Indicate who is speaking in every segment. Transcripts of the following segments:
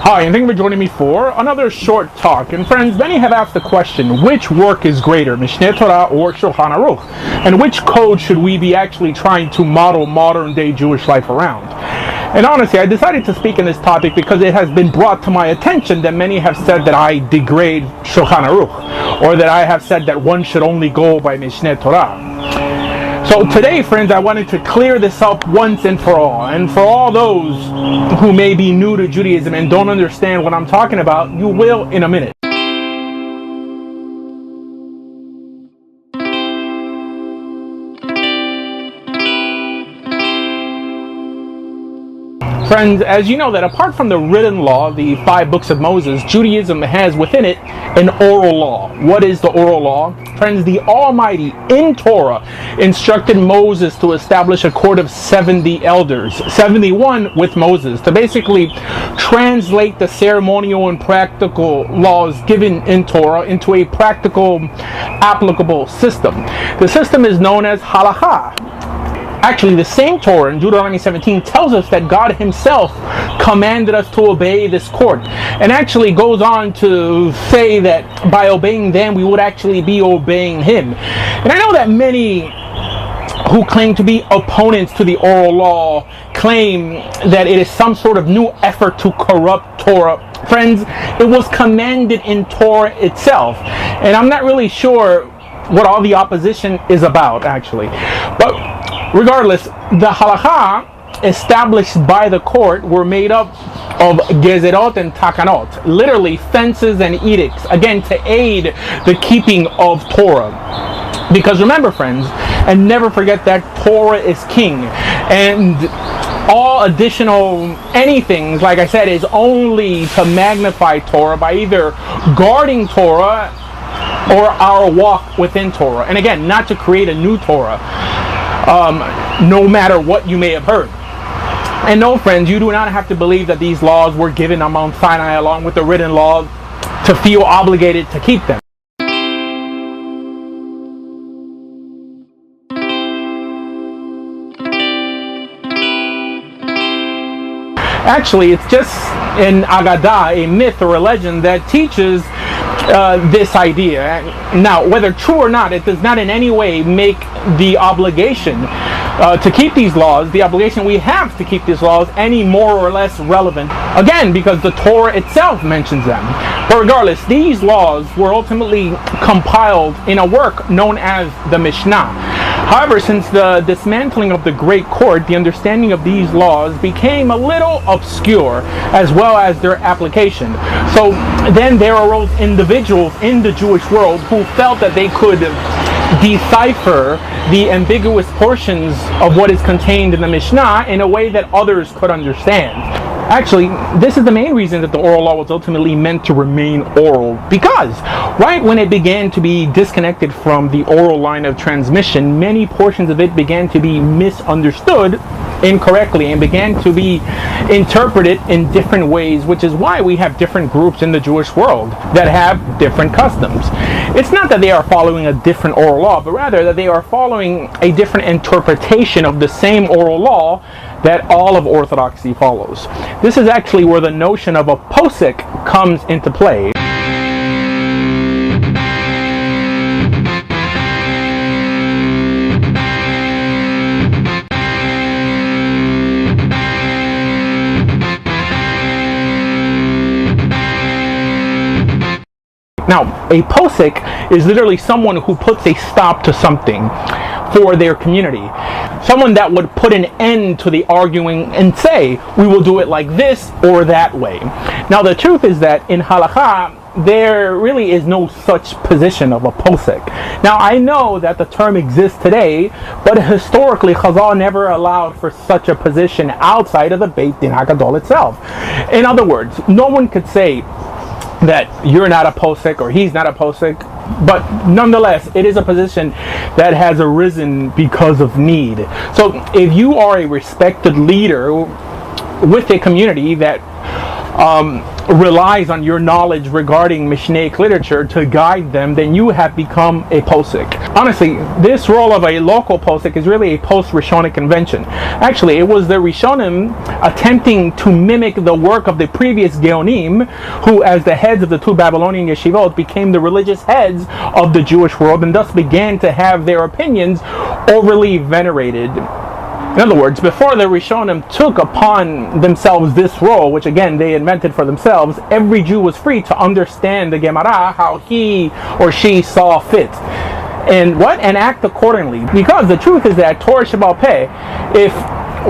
Speaker 1: Hi, and thank you for joining me for another short talk. And friends, many have asked the question, which work is greater, Mishneh Torah or Shulchan Aruch? And which code should we be actually trying to model modern day Jewish life around? And honestly, I decided to speak on this topic because it has been brought to my attention that many have said that I degrade Shulchan Aruch, or that I have said that one should only go by Mishneh Torah. So today, friends, I wanted to clear this up once and for all. And for all those who may be new to Judaism and don't understand what I'm talking about, you will in a minute. Friends, as you know that apart from the written law, the 5 books of Moses, Judaism has within it an oral law. What is the oral law? Friends, the Almighty in Torah instructed Moses to establish a court of 70 elders, 71 with Moses, to basically translate the ceremonial and practical laws given in Torah into a practical, applicable system. The system is known as halakha. Actually, the same Torah in Deuteronomy 17 tells us that God himself commanded us to obey this court, and actually goes on to say that by obeying them we would actually be obeying him. And I know that many who claim to be opponents to the oral law claim that it is some sort of new effort to corrupt Torah. Friends, it was commanded in Torah itself, and I'm not really sure what all the opposition is about, actually. But regardless, the halakha established by the court were made up of gezerot and takanot, literally fences and edicts, again to aid the keeping of Torah. Because remember, friends, and never forget that Torah is king, and all additional anything, like I said, is only to magnify Torah by either guarding Torah or our walk within Torah. And again, not to create a new Torah, no matter what you may have heard. And no, friends, you do not have to believe that these laws were given on Mount Sinai along with the written law to feel obligated to keep them. Actually, it's just an agadah, a myth or a legend that teaches this idea. Now, whether true or not, it does not in any way make the obligation to keep these laws, the obligation we have to keep these laws, any more or less relevant. Again, because the Torah itself mentions them. But regardless, these laws were ultimately compiled in a work known as the Mishneh. However, since the dismantling of the Great Court, the understanding of these laws became a little obscure, as well as their application. So then there arose individuals in the Jewish world who felt that they could decipher the ambiguous portions of what is contained in the Mishnah in a way that others could understand. Actually, this is the main reason that the oral law was ultimately meant to remain oral, because right when it began to be disconnected from the oral line of transmission, many portions of it began to be misunderstood incorrectly and began to be interpreted in different ways, which is why we have different groups in the Jewish world that have different customs. It's not that they are following a different oral law, but rather that they are following a different interpretation of the same oral law that all of Orthodoxy follows. This is actually where the notion of a posek comes into play. Now, a posek is literally someone who puts a stop to something for their community. Someone that would put an end to the arguing and say, we will do it like this or that way. Now, the truth is that in halakha, there really is no such position of a posek. Now, I know that the term exists today, but historically, Chazal never allowed for such a position outside of the Beit Din HaGadol itself. In other words, no one could say that you're not a posek or he's not a posek, but nonetheless, it is a position that has arisen because of need. So if you are a respected leader with a community that relies on your knowledge regarding Mishnaic literature to guide them, then you have become a posek. Honestly, this role of a local posek is really a post-Rishonic invention. Actually, it was the Rishonim attempting to mimic the work of the previous Geonim, who, as the heads of the two Babylonian yeshivot, became the religious heads of the Jewish world and thus began to have their opinions overly venerated. In other words, before the Rishonim took upon themselves this role, which again they invented for themselves, every Jew was free to understand the Gemara how he or she saw fit. And act accordingly. Because the truth is that Torah Sheba'al Peh, if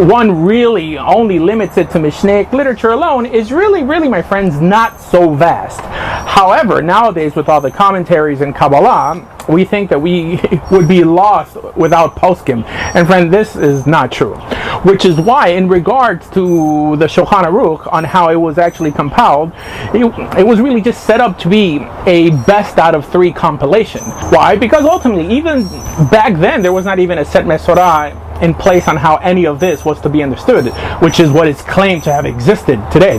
Speaker 1: one really only limits it to Mishnaic literature alone, is really, my friends, not so vast. However, nowadays with all the commentaries in Kabbalah, we think that we would be lost without poskim. And friend, this is not true. Which is why, in regards to the Shulchan Aruch, on how it was actually compiled, it was really just set up to be a best out of three compilation. Why? Because ultimately, even back then, there was not even a set Mesorah in place on how any of this was to be understood, which is what is claimed to have existed today.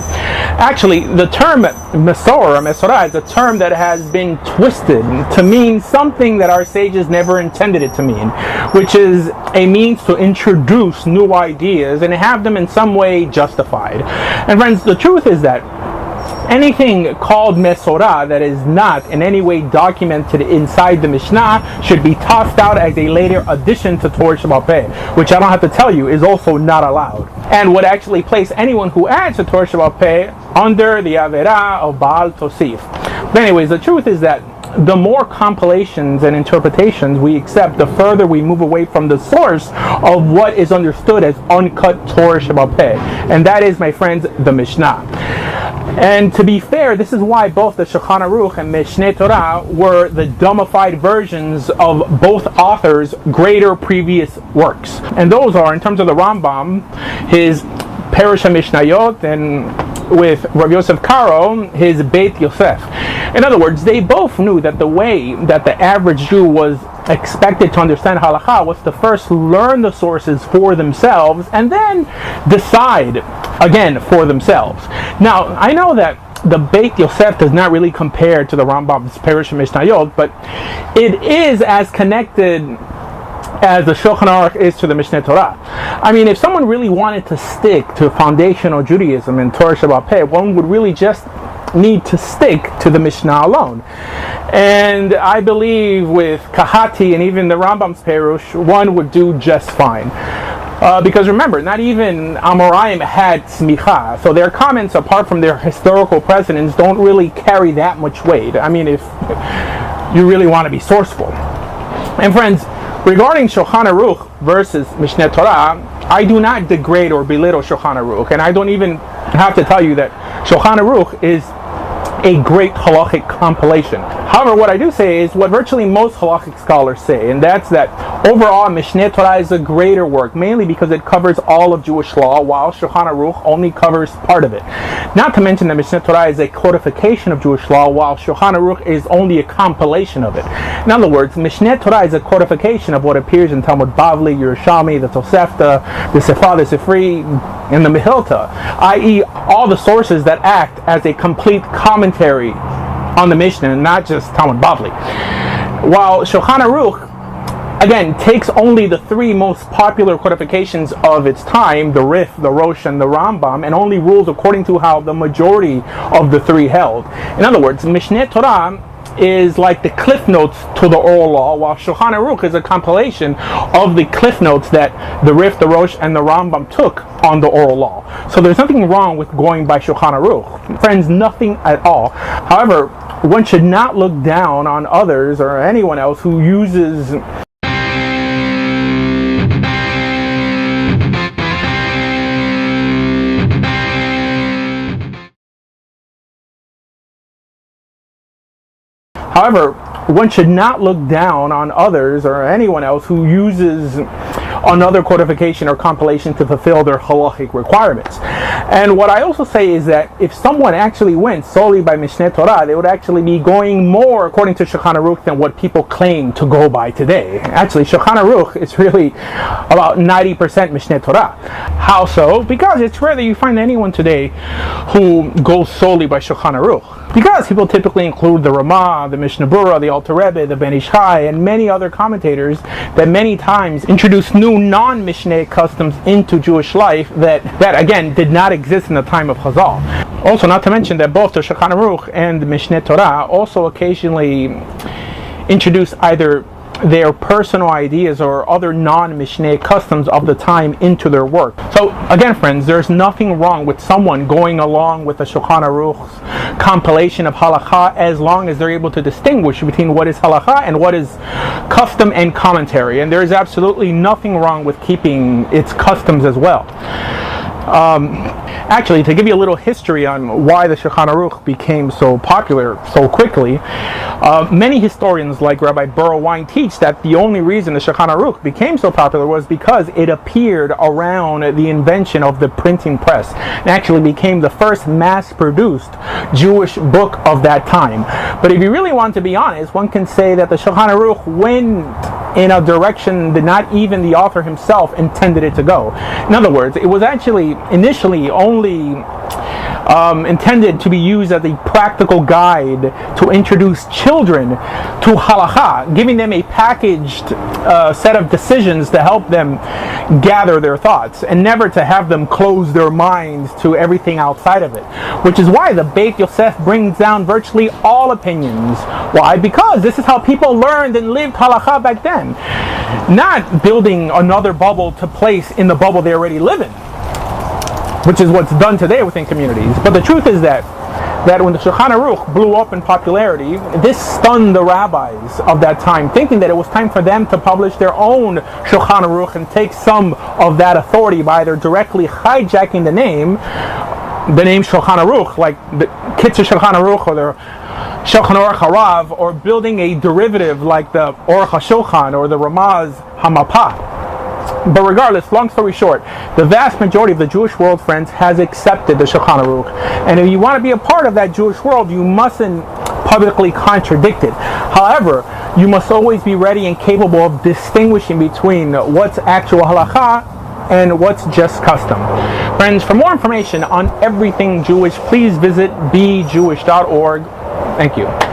Speaker 1: Actually, the term Mesorah is a term that has been twisted to mean something that our sages never intended it to mean, which is a means to introduce new ideas and have them in some way justified. And friends, the truth is that anything called Mesorah that is not in any way documented inside the Mishnah should be tossed out as a later addition to Torah Sheba'al Peh, which I don't have to tell you is also not allowed, and would actually place anyone who adds to Torah Sheba'al Peh under the Averah of Baal Tosif. But anyways, the truth is that the more compilations and interpretations we accept, the further we move away from the source of what is understood as uncut Torah Sheba'al Peh, and that is, my friends, the Mishnah. And to be fair, this is why both the Shulchan Aruch and Mishneh Torah were the dummified versions of both authors' greater previous works. And those are, in terms of the Rambam, his Perush HaMishnayot, and with Rav Yosef Karo, his Beit Yosef. In other words, they both knew that the way that the average Jew was expected to understand halakha was to first learn the sources for themselves and then decide again for themselves. Now, I know that the Beit Yosef does not really compare to the Rambam's Perush HaMishnayot, but it is as connected as the Shulchan Aruch is to the Mishneh Torah. I mean, if someone really wanted to stick to foundational Judaism in Torah Sheba'al Peh, one would really just need to stick to the Mishnah alone. And I believe with Kahati and even the Rambam's Perush, one would do just fine. Because remember, not even Amoraim had smicha, so their comments, apart from their historical precedents, don't really carry that much weight. I mean, if you really want to be sourceful. And friends, regarding Shulchan Aruch versus Mishneh Torah, I do not degrade or belittle Shulchan Aruch, and I don't even have to tell you that Shulchan Aruch is a great halachic compilation. However, what I do say is what virtually most halachic scholars say, and that's that overall Mishneh Torah is a greater work, mainly because it covers all of Jewish law, while Shulchan Aruch only covers part of it. Not to mention that Mishneh Torah is a codification of Jewish law, while Shulchan Aruch is only a compilation of it. In other words, Mishneh Torah is a codification of what appears in Talmud Bavli, Yerushalmi, the Tosefta, the Sefer, the Sifri, and the Mehilta, i.e. all the sources that act as a complete commentary on the Mishnah, not just Talmud Bavli. While Shulchan Aruch, again, takes only the three most popular codifications of its time, the Rif, the Rosh, and the Rambam, and only rules according to how the majority of the three held. In other words, Mishneh Torah is like the cliff notes to the oral law, while Shulchan Aruch is a compilation of the cliff notes that the Rif, the Rosh, and the Rambam took on the oral law. So there's nothing wrong with going by Shulchan Aruch. Friends, nothing at all. However, one should not look down on others or anyone else who uses However, one should not look down on others or anyone else who uses another codification or compilation to fulfill their halachic requirements. And what I also say is that if someone actually went solely by Mishneh Torah, they would actually be going more according to Shulchan Aruch than what people claim to go by today. Actually, Shulchan Aruch is really about 90% Mishneh Torah. How so? Because it's rare that you find anyone today who goes solely by Shulchan Aruch. Because people typically include the Ramah, the Mishneh Berurah, the Alter Rebbe, the Ben Ish Chai, and many other commentators that many times introduce new non-Mishneh customs into Jewish life that again did not exist in the time of Chazal. Also, not to mention that both the Shulchan Aruch and the Mishneh Torah also occasionally introduce either their personal ideas or other non-Mishneh customs of the time into their work. So again, friends, there's nothing wrong with someone going along with the Shulchan Aruch's compilation of halakha as long as they're able to distinguish between what is halakha and what is custom and commentary. And there is absolutely nothing wrong with keeping its customs as well. Actually, to give you a little history on why the Shulchan Aruch became so popular so quickly, many historians like Rabbi Berurah teach that the only reason the Shulchan Aruch became so popular was because it appeared around the invention of the printing press and actually became the first mass-produced Jewish book of that time. But if you really want to be honest, one can say that the Shulchan Aruch went in a direction that not even the author himself intended it to go. In other words, it was actually initially only intended to be used as a practical guide to introduce children to halakha, giving them a packaged set of decisions to help them gather their thoughts, and never to have them close their minds to everything outside of it. Which is why the Beit Yosef brings down virtually all opinions. Why? Because this is how people learned and lived halakha back then. Not building another bubble to place in the bubble they already live in, which is what's done today within communities. But the truth is that when the Shulchan Aruch blew up in popularity, this stunned the rabbis of that time, thinking that it was time for them to publish their own Shulchan Aruch and take some of that authority by either directly hijacking the name Shulchan Aruch, like the Kitzur Shulchan Aruch or the Shulchan Aruch Harav, or building a derivative like the Aruch HaShulchan or the Ramaz HaMapah. But regardless, long story short, the vast majority of the Jewish world, friends, has accepted the Shulchan Aruch. And if you want to be a part of that Jewish world, you mustn't publicly contradict it. However, you must always be ready and capable of distinguishing between what's actual halakha and what's just custom. Friends, for more information on everything Jewish, please visit bejewish.org. Thank you.